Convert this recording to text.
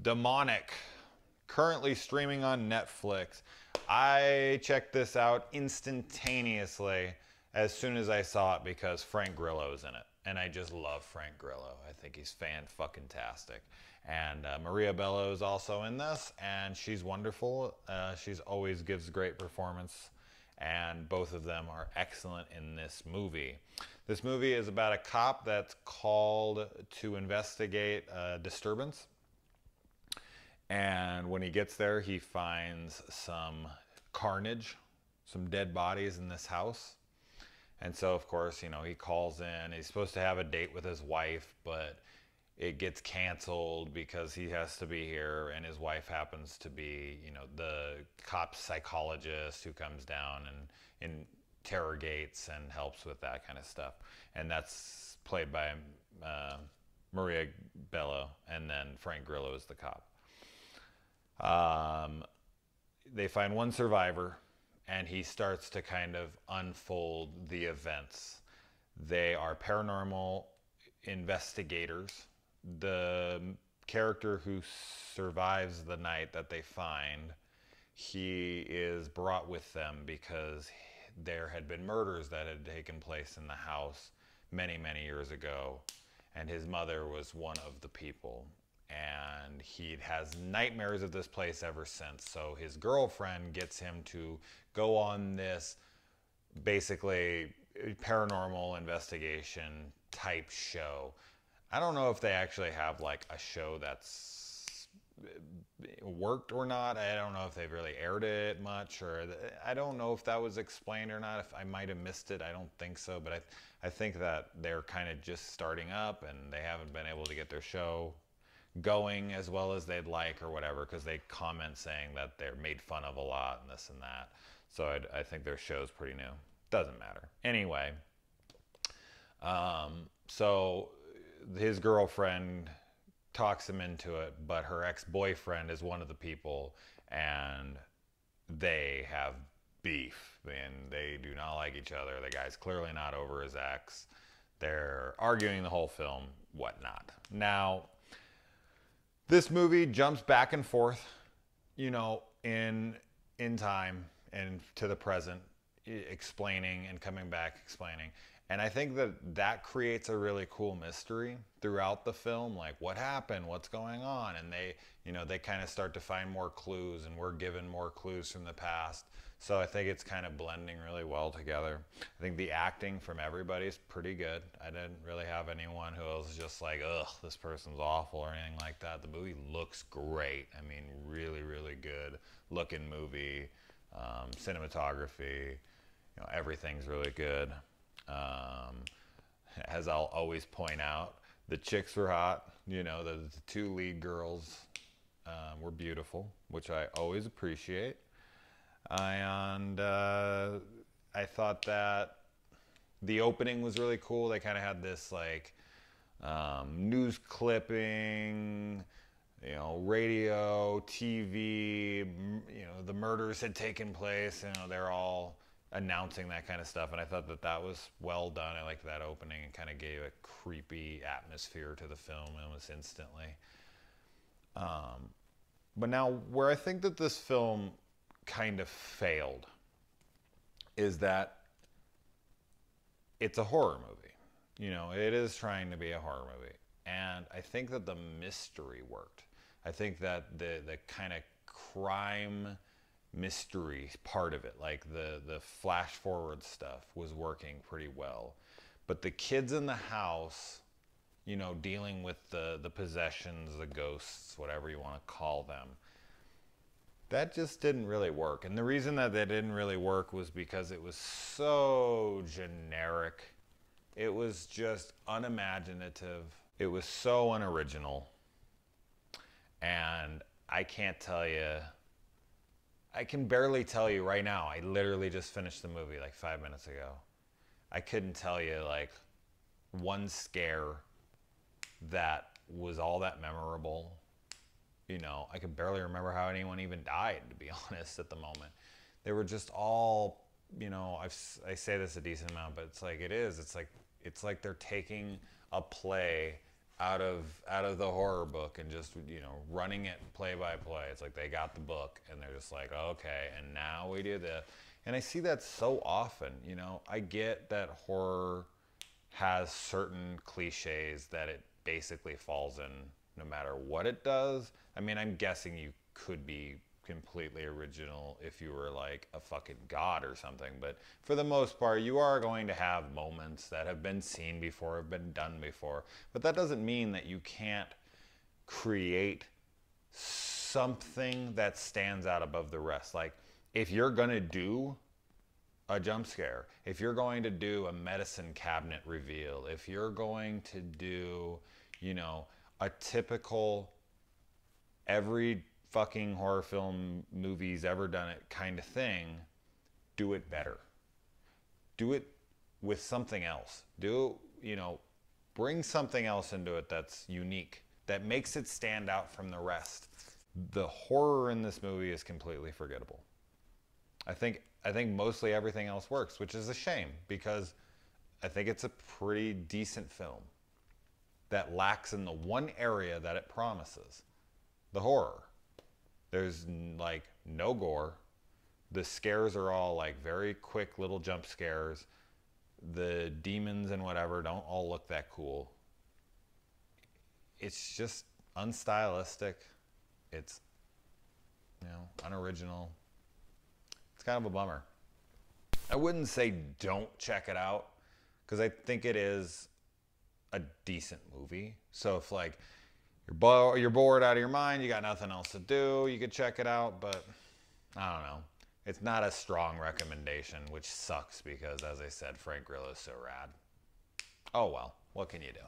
Demonic, currently streaming on Netflix. I checked this out instantaneously as soon as I saw it because Frank Grillo's in it. And I just love Frank Grillo. I think he's fan-fucking-tastic. And Maria Bello is also in this, and she's wonderful. She's always gives great performance, and both of them are excellent in this movie. This movie is about a cop that's called to investigate a disturbance. And when he gets there, he finds some carnage, some dead bodies in this house. And so, of course, you know, he calls in. He's supposed to have a date with his wife, but it gets canceled because he has to be here. And his wife happens to be, you know, the cop psychologist who comes down and interrogates and helps with that kind of stuff. And that's played by Maria Bello. And then Frank Grillo is the cop. They find one survivor, and he starts to kind of unfold the events. They are paranormal investigators. The character who survives the night that they find, he is brought with them because there had been murders that had taken place in the house many, many years ago, and his mother was one of the people. And he has nightmares of this place ever since. So his girlfriend gets him to go on this basically paranormal investigation type show. I don't know if they actually have like a show that's worked or not. I don't know if they've really aired it much, or I don't know if that was explained or not. If I might have missed it, I don't think so. But I think that they're kind of just starting up and they haven't been able to get their show going as well as they'd like or whatever, because they comment saying that they're made fun of a lot and this and that. So I think their show's pretty new. Doesn't matter. Anyway, so his girlfriend talks him into it, but her ex-boyfriend is one of the people, and they have beef, and they do not like each other. The guy's clearly not over his ex. They're arguing the whole film, whatnot. Now, this movie jumps back and forth, you know, in time and to the present, explaining and coming back explaining. And I think that creates a really cool mystery throughout the film, like what happened, what's going on, and they kind of start to find more clues, and we're given more clues from the past. So I think it's kind of blending really well together. I think the acting from everybody is pretty good. I didn't really have anyone who was just like, ugh, this person's awful or anything like that. The movie looks great. I mean, really, really good looking movie. Cinematography, you know, everything's really good. As I'll always point out, the chicks were hot. You know, the two lead girls were beautiful, which I always appreciate. And I thought that the opening was really cool. They kind of had this like news clipping, you know, radio, TV, you know, the murders had taken place, you know, they're all announcing that kind of stuff, and I thought that was well done. I liked that opening. It kind of gave a creepy atmosphere to the film almost instantly. But now, where I think that this film kind of failed is that it's a horror movie. You know, it is trying to be a horror movie, and I think that the mystery worked. I think that the kind of crime mystery part of it, like the flash forward stuff, was working pretty well. But the kids in the house, you know, dealing with the possessions, the ghosts, whatever you want to call them, that just didn't really work. And the reason that didn't really work was because it was so generic. It was just unimaginative. It was so unoriginal. And I can't tell you, I can barely tell you right now. I literally just finished the movie like 5 minutes ago. I couldn't tell you like one scare that was all that memorable. You know, I could barely remember how anyone even died, to be honest, at the moment. They were just all, you know, I say this a decent amount, but it's like it's like they're taking a play out of the horror book and just, you know, running it play by play. It's like they got the book and they're just like, okay, and now we do this. And I see that so often. You know, I get that horror has certain cliches that it basically falls in no matter what it does. I mean, I'm guessing you could be completely original if you were like a fucking god or something, but for the most part you are going to have moments that have been seen before, have been done before, but that doesn't mean that you can't create something that stands out above the rest. Like, if you're gonna do a jump scare, if you're going to do a medicine cabinet reveal, if you're going to do, you know, a typical every fucking horror film movie's ever done it kind of thing, do it better. Do it with something else. Do, you know, bring something else into it that's unique, that makes it stand out from the rest. The horror in this movie is completely forgettable. I think mostly everything else works, which is a shame because I think it's a pretty decent film that lacks in the one area that it promises, the horror. There's like no gore. The scares are all like very quick little jump scares. The demons and whatever don't all look that cool. It's just unstylistic. It's, you know, unoriginal. It's kind of a bummer. I wouldn't say don't check it out because I think it is a decent movie. So if like you're bored out of your mind, you got nothing else to do, you could check it out, but I don't know. It's not a strong recommendation, which sucks because, as I said, Frank Grillo is so rad. Oh well, what can you do?